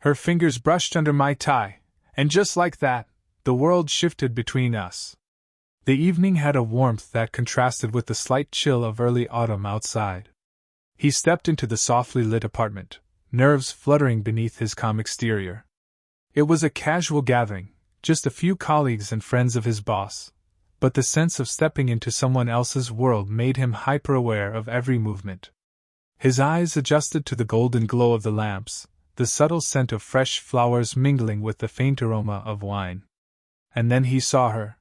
Her fingers brushed under my tie, and just like that, the world shifted between us. The evening had a warmth that contrasted with the slight chill of early autumn outside. He stepped into the softly lit apartment, nerves fluttering beneath his calm exterior. It was a casual gathering, just a few colleagues and friends of his boss, but the sense of stepping into someone else's world made him hyper-aware of every movement. His eyes adjusted to the golden glow of the lamps, the subtle scent of fresh flowers mingling with the faint aroma of wine. And then he saw her.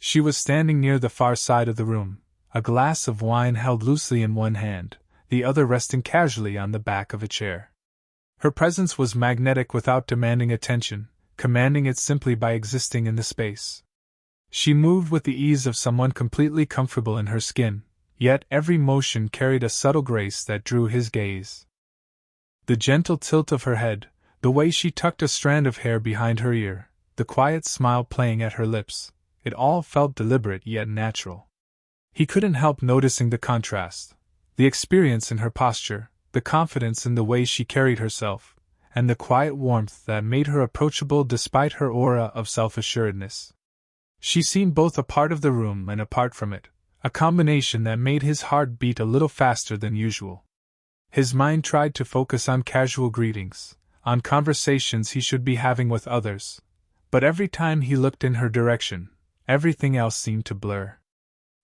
She was standing near the far side of the room, a glass of wine held loosely in one hand, the other resting casually on the back of a chair. Her presence was magnetic without demanding attention, commanding it simply by existing in the space. She moved with the ease of someone completely comfortable in her skin, yet every motion carried a subtle grace that drew his gaze. The gentle tilt of her head, the way she tucked a strand of hair behind her ear, the quiet smile playing at her lips, it all felt deliberate yet natural. He couldn't help noticing the contrast, the experience in her posture, the confidence in the way she carried herself, and the quiet warmth that made her approachable despite her aura of self-assuredness. She seemed both a part of the room and apart from it, a combination that made his heart beat a little faster than usual. His mind tried to focus on casual greetings, on conversations he should be having with others, but every time he looked in her direction, everything else seemed to blur.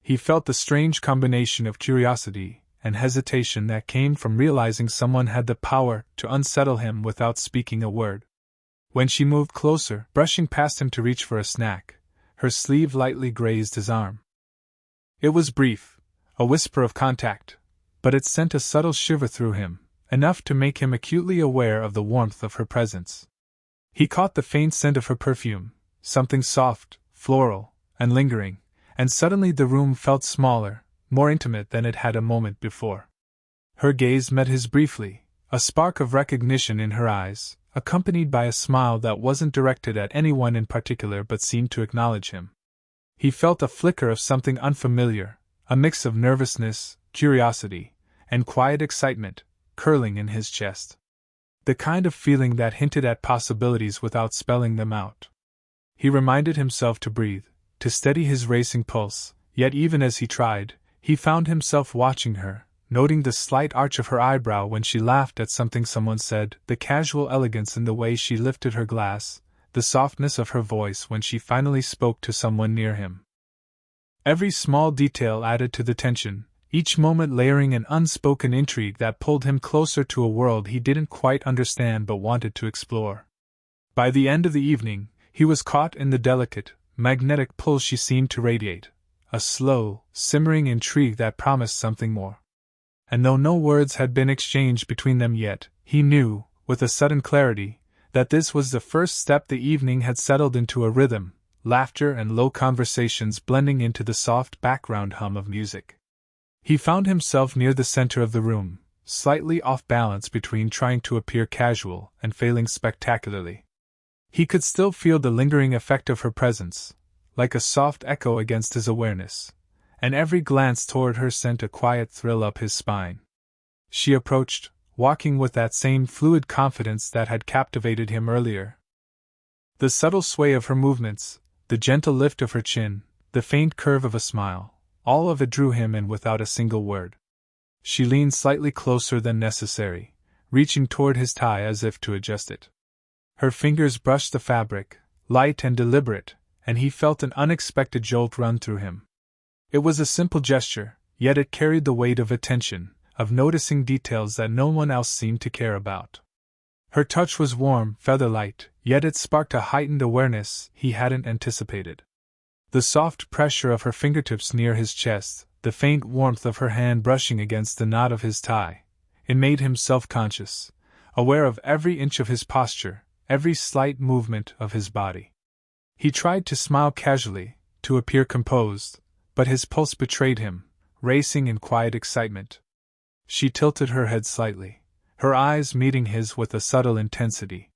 He felt the strange combination of curiosity and hesitation that came from realizing someone had the power to unsettle him without speaking a word. When she moved closer, brushing past him to reach for a snack, her sleeve lightly grazed his arm. It was brief, a whisper of contact, but it sent a subtle shiver through him, enough to make him acutely aware of the warmth of her presence. He caught the faint scent of her perfume, something soft, floral, and lingering, and suddenly the room felt smaller, more intimate than it had a moment before. Her gaze met his briefly, a spark of recognition in her eyes, accompanied by a smile that wasn't directed at anyone in particular but seemed to acknowledge him. He felt a flicker of something unfamiliar, a mix of nervousness, curiosity, and quiet excitement, curling in his chest. The kind of feeling that hinted at possibilities without spelling them out. He reminded himself to breathe, to steady his racing pulse, yet even as he tried, he found himself watching her, noting the slight arch of her eyebrow when she laughed at something someone said, the casual elegance in the way she lifted her glass, the softness of her voice when she finally spoke to someone near him. Every small detail added to the tension, each moment layering an unspoken intrigue that pulled him closer to a world he didn't quite understand but wanted to explore. By the end of the evening, he was caught in the delicate, magnetic pull she seemed to radiate, a slow, simmering intrigue that promised something more. And though no words had been exchanged between them yet, he knew, with a sudden clarity, that this was the first step. The evening had settled into a rhythm, laughter and low conversations blending into the soft background hum of music. He found himself near the center of the room, slightly off balance between trying to appear casual and failing spectacularly. He could still feel the lingering effect of her presence, like a soft echo against his awareness, and every glance toward her sent a quiet thrill up his spine. She approached, walking with that same fluid confidence that had captivated him earlier. The subtle sway of her movements, the gentle lift of her chin, the faint curve of a smile, all of it drew him in without a single word. She leaned slightly closer than necessary, reaching toward his tie as if to adjust it. Her fingers brushed the fabric, light and deliberate, and he felt an unexpected jolt run through him. It was a simple gesture, yet it carried the weight of attention, of noticing details that no one else seemed to care about. Her touch was warm, feather-light, yet it sparked a heightened awareness he hadn't anticipated. The soft pressure of her fingertips near his chest, the faint warmth of her hand brushing against the knot of his tie, it made him self-conscious, aware of every inch of his posture, every slight movement of his body. He tried to smile casually, to appear composed, but his pulse betrayed him, racing in quiet excitement. She tilted her head slightly, her eyes meeting his with a subtle intensity.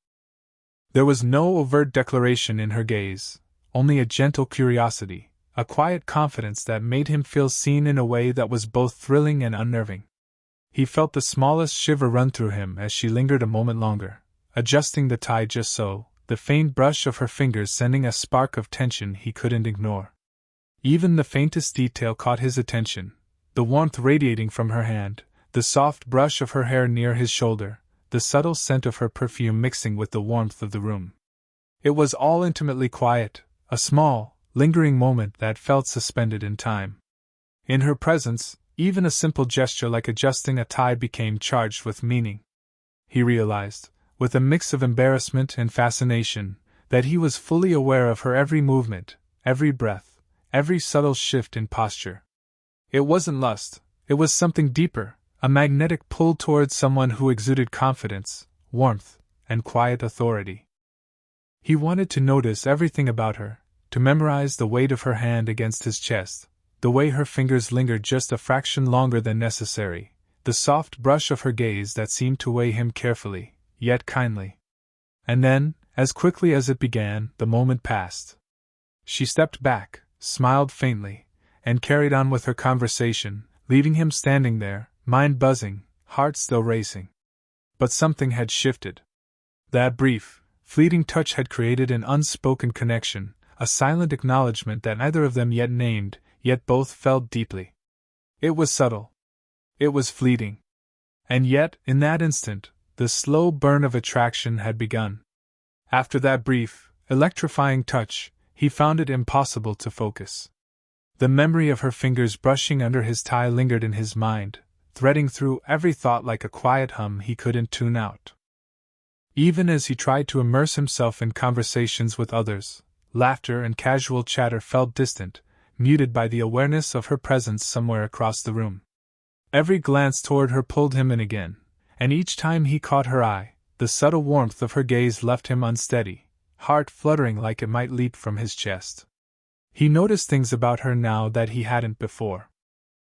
There was no overt declaration in her gaze, only a gentle curiosity, a quiet confidence that made him feel seen in a way that was both thrilling and unnerving. He felt the smallest shiver run through him as she lingered a moment longer, adjusting the tie just so, the faint brush of her fingers sending a spark of tension he couldn't ignore. Even the faintest detail caught his attention, the warmth radiating from her hand, the soft brush of her hair near his shoulder, the subtle scent of her perfume mixing with the warmth of the room. It was all intimately quiet, a small, lingering moment that felt suspended in time. In her presence, even a simple gesture like adjusting a tie became charged with meaning. He realized, with a mix of embarrassment and fascination, that he was fully aware of her every movement, every breath, every subtle shift in posture. It wasn't lust, it was something deeper, a magnetic pull towards someone who exuded confidence, warmth, and quiet authority. He wanted to notice everything about her, to memorize the weight of her hand against his chest, the way her fingers lingered just a fraction longer than necessary, the soft brush of her gaze that seemed to weigh him carefully, yet kindly. And then, as quickly as it began, the moment passed. She stepped back, smiled faintly, and carried on with her conversation, leaving him standing there, mind buzzing, heart still racing. But something had shifted. That brief, fleeting touch had created an unspoken connection, a silent acknowledgement that neither of them yet named, yet both felt deeply. It was subtle. It was fleeting. And yet, in that instant, the slow burn of attraction had begun. After that brief, electrifying touch, he found it impossible to focus. The memory of her fingers brushing under his tie lingered in his mind, threading through every thought like a quiet hum he couldn't tune out. Even as he tried to immerse himself in conversations with others, laughter and casual chatter felt distant, muted by the awareness of her presence somewhere across the room. Every glance toward her pulled him in again, and each time he caught her eye, the subtle warmth of her gaze left him unsteady, heart fluttering like it might leap from his chest. He noticed things about her now that he hadn't before.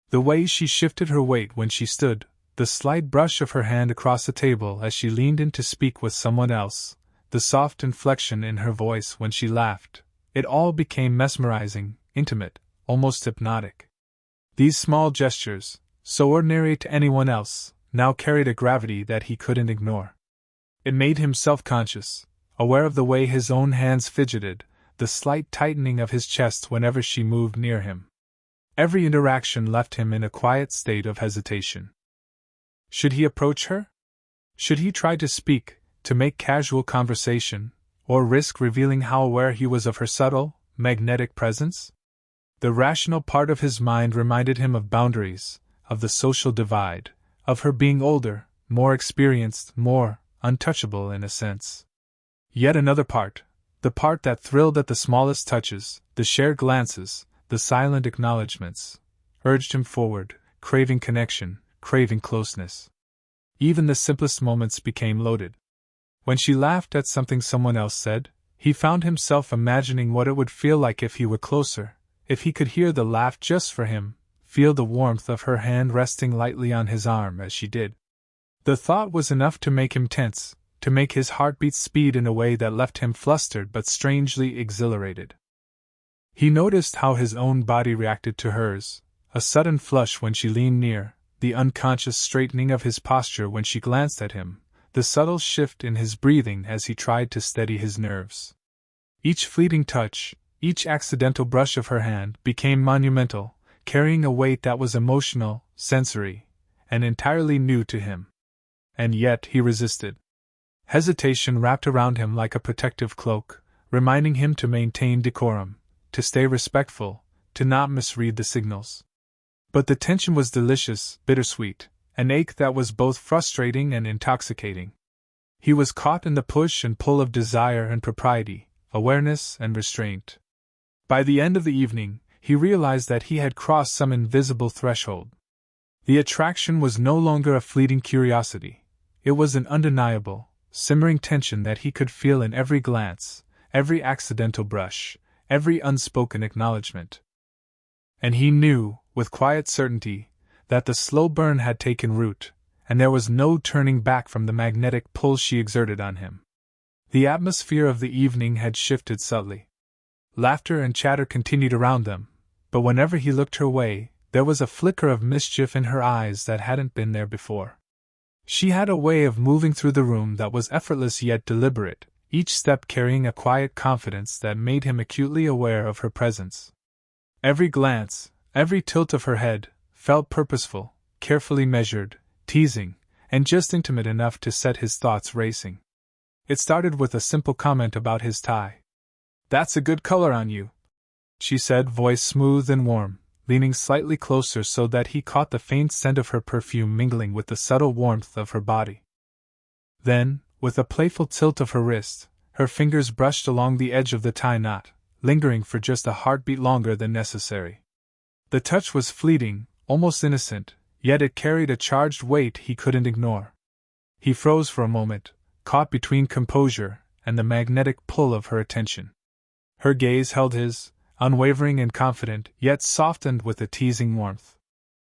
The way she shifted her weight when she stood, the slight brush of her hand across the table as she leaned in to speak with someone else, the soft inflection in her voice when she laughed, it all became mesmerizing, intimate, almost hypnotic. These small gestures, so ordinary to anyone else, now carried a gravity that he couldn't ignore. It made him self-conscious, aware of the way his own hands fidgeted, the slight tightening of his chest whenever she moved near him. Every interaction left him in a quiet state of hesitation. Should he approach her? Should he try to speak, to make casual conversation, or risk revealing how aware he was of her subtle, magnetic presence? The rational part of his mind reminded him of boundaries, of the social divide, of her being older, more experienced, more untouchable in a sense. Yet another part, the part that thrilled at the smallest touches, the shared glances, the silent acknowledgments, urged him forward, craving connection, craving closeness. Even the simplest moments became loaded. When she laughed at something someone else said, he found himself imagining what it would feel like if he were closer, if he could hear the laugh just for him, feel the warmth of her hand resting lightly on his arm as she did. The thought was enough to make him tense, to make his heartbeat speed in a way that left him flustered but strangely exhilarated. He noticed how his own body reacted to hers, a sudden flush when she leaned near, the unconscious straightening of his posture when she glanced at him, the subtle shift in his breathing as he tried to steady his nerves. Each fleeting touch, each accidental brush of her hand became monumental, carrying a weight that was emotional, sensory, and entirely new to him. And yet he resisted. Hesitation wrapped around him like a protective cloak, reminding him to maintain decorum, to stay respectful, to not misread the signals. But the tension was delicious, bittersweet, an ache that was both frustrating and intoxicating. He was caught in the push and pull of desire and propriety, awareness and restraint. By the end of the evening, he realized that he had crossed some invisible threshold. The attraction was no longer a fleeting curiosity. It was an undeniable, simmering tension that he could feel in every glance, every accidental brush, every unspoken acknowledgement. And he knew, with quiet certainty, that the slow burn had taken root, and there was no turning back from the magnetic pull she exerted on him. The atmosphere of the evening had shifted subtly. Laughter and chatter continued around them, but whenever he looked her way, there was a flicker of mischief in her eyes that hadn't been there before. She had a way of moving through the room that was effortless yet deliberate, each step carrying a quiet confidence that made him acutely aware of her presence. Every glance, every tilt of her head, felt purposeful, carefully measured, teasing, and just intimate enough to set his thoughts racing. It started with a simple comment about his tie. "That's a good color on you," she said, voice smooth and warm, leaning slightly closer so that he caught the faint scent of her perfume mingling with the subtle warmth of her body. Then, with a playful tilt of her wrist, her fingers brushed along the edge of the tie knot, lingering for just a heartbeat longer than necessary. The touch was fleeting, almost innocent, yet it carried a charged weight he couldn't ignore. He froze for a moment, caught between composure and the magnetic pull of her attention. Her gaze held his, unwavering and confident, yet softened with a teasing warmth.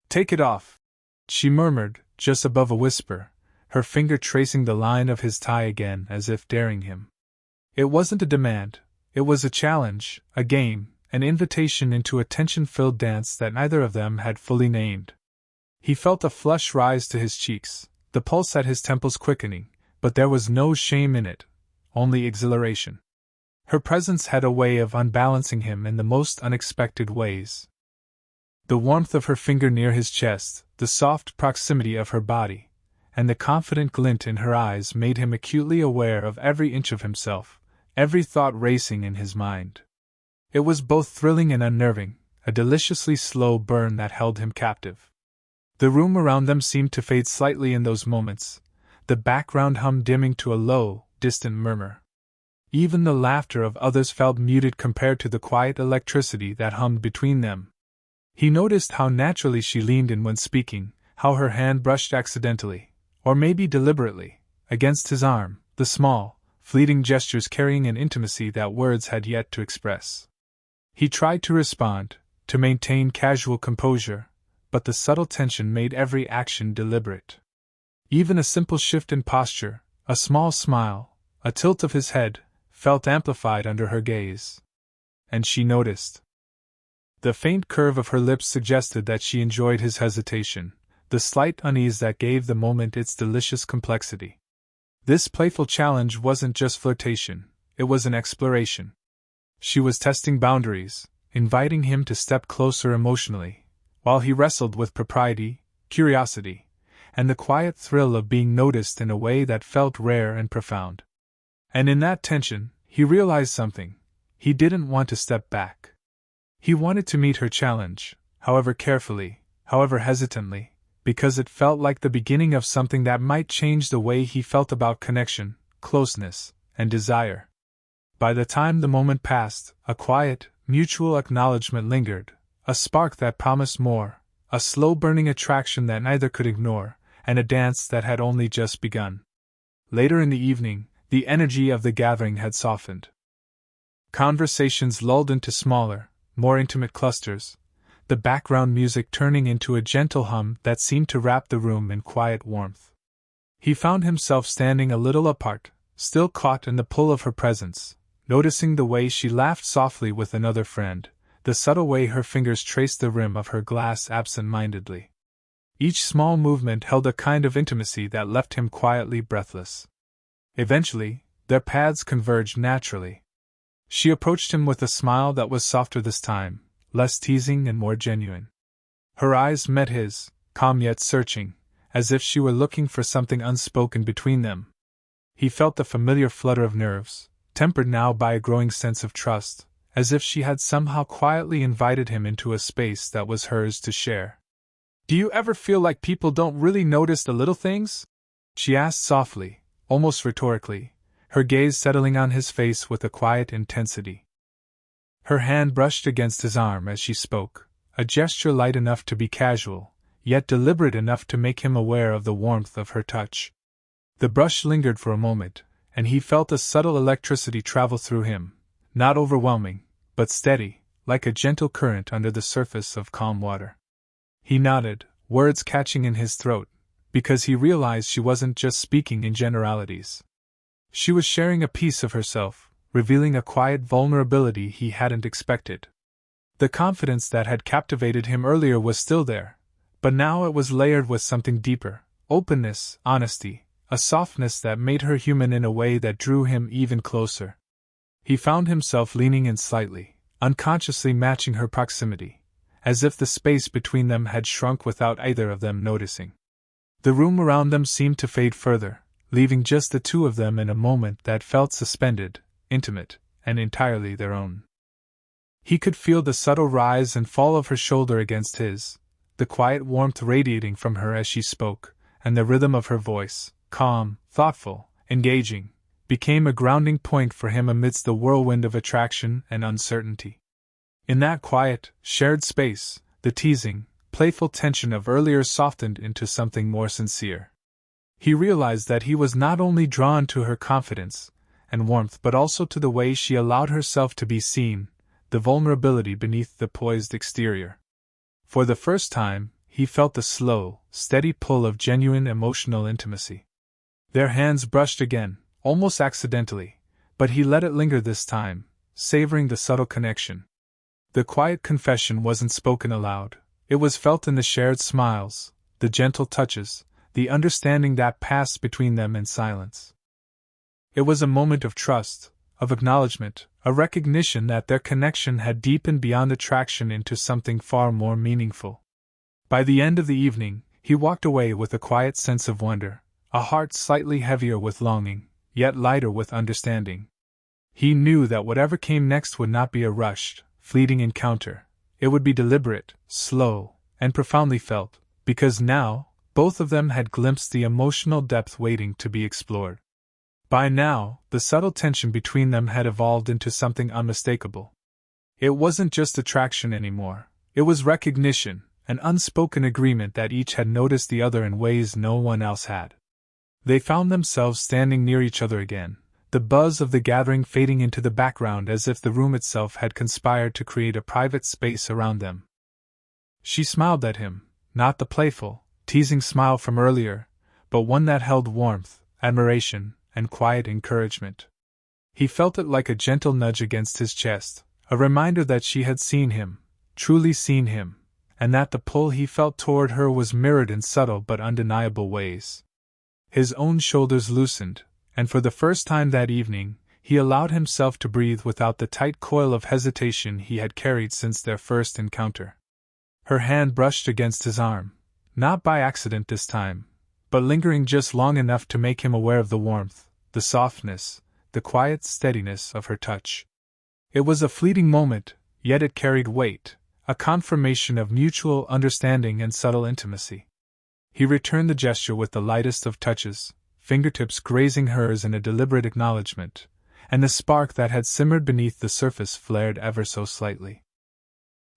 "Take it off," she murmured, just above a whisper, her finger tracing the line of his tie again as if daring him. It wasn't a demand, it was a challenge, a game, an invitation into a tension-filled dance that neither of them had fully named. He felt a flush rise to his cheeks, the pulse at his temples quickening, but there was no shame in it, only exhilaration. Her presence had a way of unbalancing him in the most unexpected ways. The warmth of her finger near his chest, the soft proximity of her body, and the confident glint in her eyes made him acutely aware of every inch of himself, every thought racing in his mind. It was both thrilling and unnerving, a deliciously slow burn that held him captive. The room around them seemed to fade slightly in those moments, the background hum dimming to a low, distant murmur. Even the laughter of others felt muted compared to the quiet electricity that hummed between them. He noticed how naturally she leaned in when speaking, how her hand brushed accidentally, or maybe deliberately, against his arm, the small, fleeting gestures carrying an intimacy that words had yet to express. He tried to respond, to maintain casual composure, but the subtle tension made every action deliberate. Even a simple shift in posture, a small smile, a tilt of his head, felt amplified under her gaze. And she noticed. The faint curve of her lips suggested that she enjoyed his hesitation, the slight unease that gave the moment its delicious complexity. This playful challenge wasn't just flirtation, it was an exploration. She was testing boundaries, inviting him to step closer emotionally, while he wrestled with propriety, curiosity, and the quiet thrill of being noticed in a way that felt rare and profound. And in that tension, he realized something. He didn't want to step back. He wanted to meet her challenge, however carefully, however hesitantly, because it felt like the beginning of something that might change the way he felt about connection, closeness, and desire. By the time the moment passed, a quiet, mutual acknowledgement lingered, a spark that promised more, a slow-burning attraction that neither could ignore, and a dance that had only just begun. Later in the evening, the energy of the gathering had softened. Conversations lulled into smaller, more intimate clusters, the background music turning into a gentle hum that seemed to wrap the room in quiet warmth. He found himself standing a little apart, still caught in the pull of her presence, noticing the way she laughed softly with another friend, the subtle way her fingers traced the rim of her glass absent-mindedly. Each small movement held a kind of intimacy that left him quietly breathless. Eventually, their paths converged naturally. She approached him with a smile that was softer this time, less teasing and more genuine. Her eyes met his, calm yet searching, as if she were looking for something unspoken between them. He felt the familiar flutter of nerves, tempered now by a growing sense of trust, as if she had somehow quietly invited him into a space that was hers to share. "Do you ever feel like people don't really notice the little things?" she asked softly, almost rhetorically, her gaze settling on his face with a quiet intensity. Her hand brushed against his arm as she spoke, a gesture light enough to be casual, yet deliberate enough to make him aware of the warmth of her touch. The brush lingered for a moment, and he felt a subtle electricity travel through him, not overwhelming, but steady, like a gentle current under the surface of calm water. He nodded, words catching in his throat, because he realized she wasn't just speaking in generalities. She was sharing a piece of herself, revealing a quiet vulnerability he hadn't expected. The confidence that had captivated him earlier was still there, but now it was layered with something deeper, openness, honesty, a softness that made her human in a way that drew him even closer. He found himself leaning in slightly, unconsciously matching her proximity, as if the space between them had shrunk without either of them noticing. The room around them seemed to fade further, leaving just the two of them in a moment that felt suspended, intimate, and entirely their own. He could feel the subtle rise and fall of her shoulder against his, the quiet warmth radiating from her as she spoke, and the rhythm of her voice, calm, thoughtful, engaging, became a grounding point for him amidst the whirlwind of attraction and uncertainty. In that quiet, shared space, the teasing, playful tension of earlier softened into something more sincere. He realized that he was not only drawn to her confidence and warmth but also to the way she allowed herself to be seen, the vulnerability beneath the poised exterior. For the first time, he felt the slow, steady pull of genuine emotional intimacy. Their hands brushed again, almost accidentally, but he let it linger this time, savoring the subtle connection. The quiet confession wasn't spoken aloud, it was felt in the shared smiles, the gentle touches, the understanding that passed between them in silence. It was a moment of trust, of acknowledgement, a recognition that their connection had deepened beyond attraction into something far more meaningful. By the end of the evening, he walked away with a quiet sense of wonder, a heart slightly heavier with longing, yet lighter with understanding. He knew that whatever came next would not be a rushed, fleeting encounter. It would be deliberate, slow, and profoundly felt, because now, both of them had glimpsed the emotional depth waiting to be explored. By now, the subtle tension between them had evolved into something unmistakable. It wasn't just attraction anymore, it was recognition, an unspoken agreement that each had noticed the other in ways no one else had. They found themselves standing near each other again, the buzz of the gathering fading into the background as if the room itself had conspired to create a private space around them. She smiled at him, not the playful, teasing smile from earlier, but one that held warmth, admiration, and quiet encouragement. He felt it like a gentle nudge against his chest, a reminder that she had seen him, truly seen him, and that the pull he felt toward her was mirrored in subtle but undeniable ways. His own shoulders loosened, and for the first time that evening, he allowed himself to breathe without the tight coil of hesitation he had carried since their first encounter. Her hand brushed against his arm, not by accident this time, but lingering just long enough to make him aware of the warmth, the softness, the quiet steadiness of her touch. It was a fleeting moment, yet it carried weight, a confirmation of mutual understanding and subtle intimacy. He returned the gesture with the lightest of touches, fingertips grazing hers in a deliberate acknowledgement, and the spark that had simmered beneath the surface flared ever so slightly.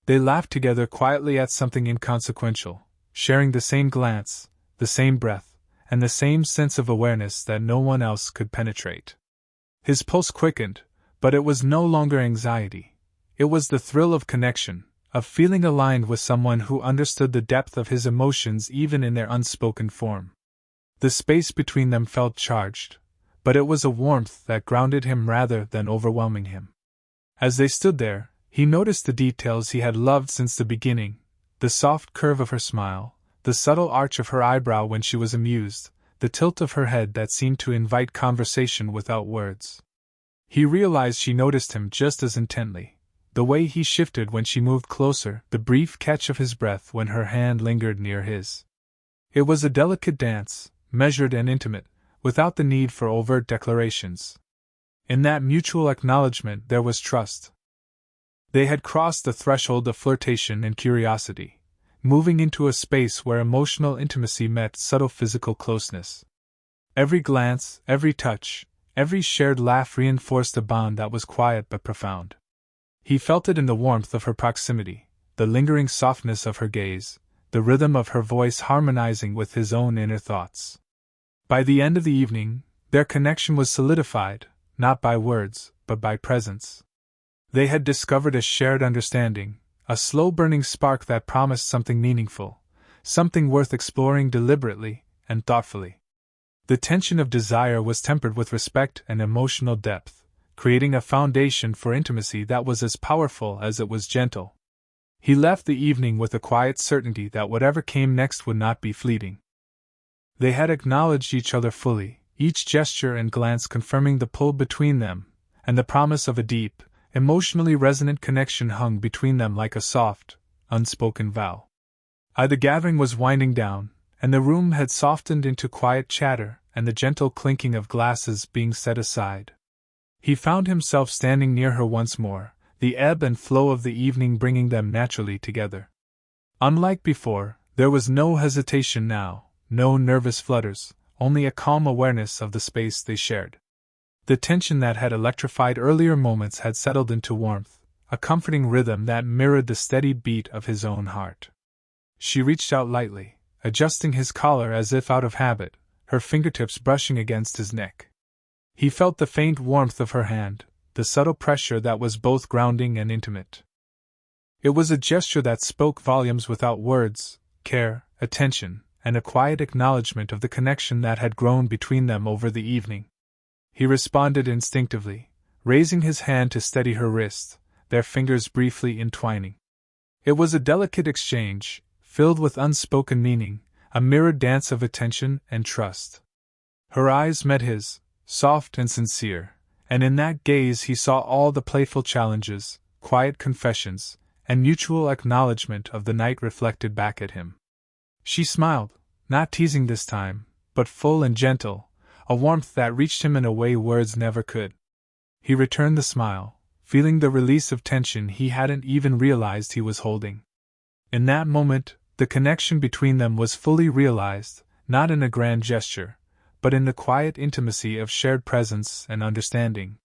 They laughed together quietly at something inconsequential, sharing the same glance, the same breath, and the same sense of awareness that no one else could penetrate. His pulse quickened, but it was no longer anxiety. It was the thrill of connection, of feeling aligned with someone who understood the depth of his emotions even in their unspoken form. The space between them felt charged, but it was a warmth that grounded him rather than overwhelming him. As they stood there, he noticed the details he had loved since the beginning, the soft curve of her smile, the subtle arch of her eyebrow when she was amused, the tilt of her head that seemed to invite conversation without words. He realized she noticed him just as intently, the way he shifted when she moved closer, the brief catch of his breath when her hand lingered near his. It was a delicate dance, measured and intimate, without the need for overt declarations. In that mutual acknowledgement there was trust. They had crossed the threshold of flirtation and curiosity, moving into a space where emotional intimacy met subtle physical closeness. Every glance, every touch, every shared laugh reinforced a bond that was quiet but profound. He felt it in the warmth of her proximity, the lingering softness of her gaze, the rhythm of her voice harmonizing with his own inner thoughts. By the end of the evening, their connection was solidified, not by words, but by presence. They had discovered a shared understanding, a slow-burning spark that promised something meaningful, something worth exploring deliberately and thoughtfully. The tension of desire was tempered with respect and emotional depth, creating a foundation for intimacy that was as powerful as it was gentle. He left the evening with a quiet certainty that whatever came next would not be fleeting. They had acknowledged each other fully, each gesture and glance confirming the pull between them, and the promise of a deep, emotionally resonant connection hung between them like a soft, unspoken vow. The gathering was winding down, and the room had softened into quiet chatter and the gentle clinking of glasses being set aside. He found himself standing near her once more, the ebb and flow of the evening bringing them naturally together. Unlike before, there was no hesitation now, no nervous flutters, only a calm awareness of the space they shared. The tension that had electrified earlier moments had settled into warmth, a comforting rhythm that mirrored the steady beat of his own heart. She reached out lightly, adjusting his collar as if out of habit, her fingertips brushing against his neck. He felt the faint warmth of her hand, the subtle pressure that was both grounding and intimate. It was a gesture that spoke volumes without words, care, attention, and a quiet acknowledgement of the connection that had grown between them over the evening. He responded instinctively, raising his hand to steady her wrist, their fingers briefly entwining. It was a delicate exchange, filled with unspoken meaning, a mirrored dance of attention and trust. Her eyes met his, soft and sincere, and in that gaze he saw all the playful challenges, quiet confessions, and mutual acknowledgement of the night reflected back at him. She smiled, not teasing this time, but full and gentle, a warmth that reached him in a way words never could. He returned the smile, feeling the release of tension he hadn't even realized he was holding. In that moment, the connection between them was fully realized, not in a grand gesture, but in the quiet intimacy of shared presence and understanding.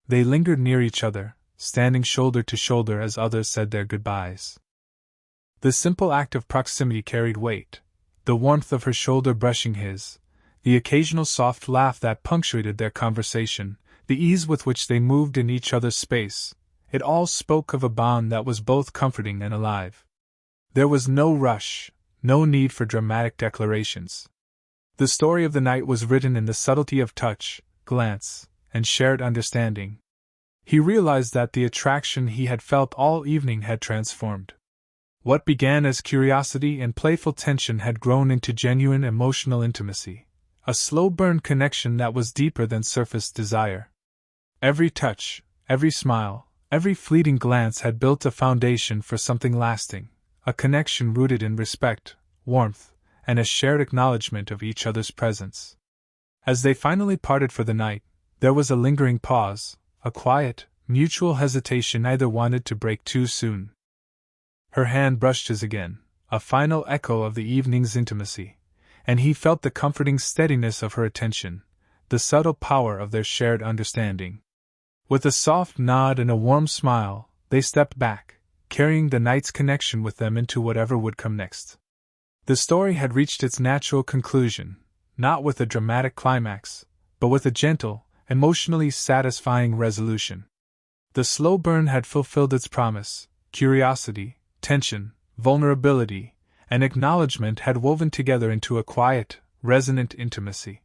They lingered near each other, standing shoulder to shoulder as others said their goodbyes. The simple act of proximity carried weight, the warmth of her shoulder brushing his, the occasional soft laugh that punctuated their conversation, the ease with which they moved in each other's space, it all spoke of a bond that was both comforting and alive. There was no rush, no need for dramatic declarations. The story of the night was written in the subtlety of touch, glance, and shared understanding. He realized that the attraction he had felt all evening had transformed. What began as curiosity and playful tension had grown into genuine emotional intimacy, a slow-burn connection that was deeper than surface desire. Every touch, every smile, every fleeting glance had built a foundation for something lasting, a connection rooted in respect, warmth, and a shared acknowledgement of each other's presence. As they finally parted for the night, there was a lingering pause, a quiet, mutual hesitation neither wanted to break too soon. Her hand brushed his again, a final echo of the evening's intimacy, and he felt the comforting steadiness of her attention, the subtle power of their shared understanding. With a soft nod and a warm smile, they stepped back, carrying the night's connection with them into whatever would come next. The story had reached its natural conclusion, not with a dramatic climax, but with a gentle, emotionally satisfying resolution. The slow burn had fulfilled its promise, curiosity, tension, vulnerability, and acknowledgement had woven together into a quiet, resonant intimacy.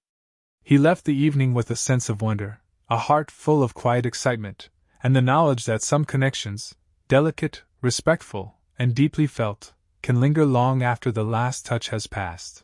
He left the evening with a sense of wonder, a heart full of quiet excitement, and the knowledge that some connections, delicate, respectful, and deeply felt, can linger long after the last touch has passed.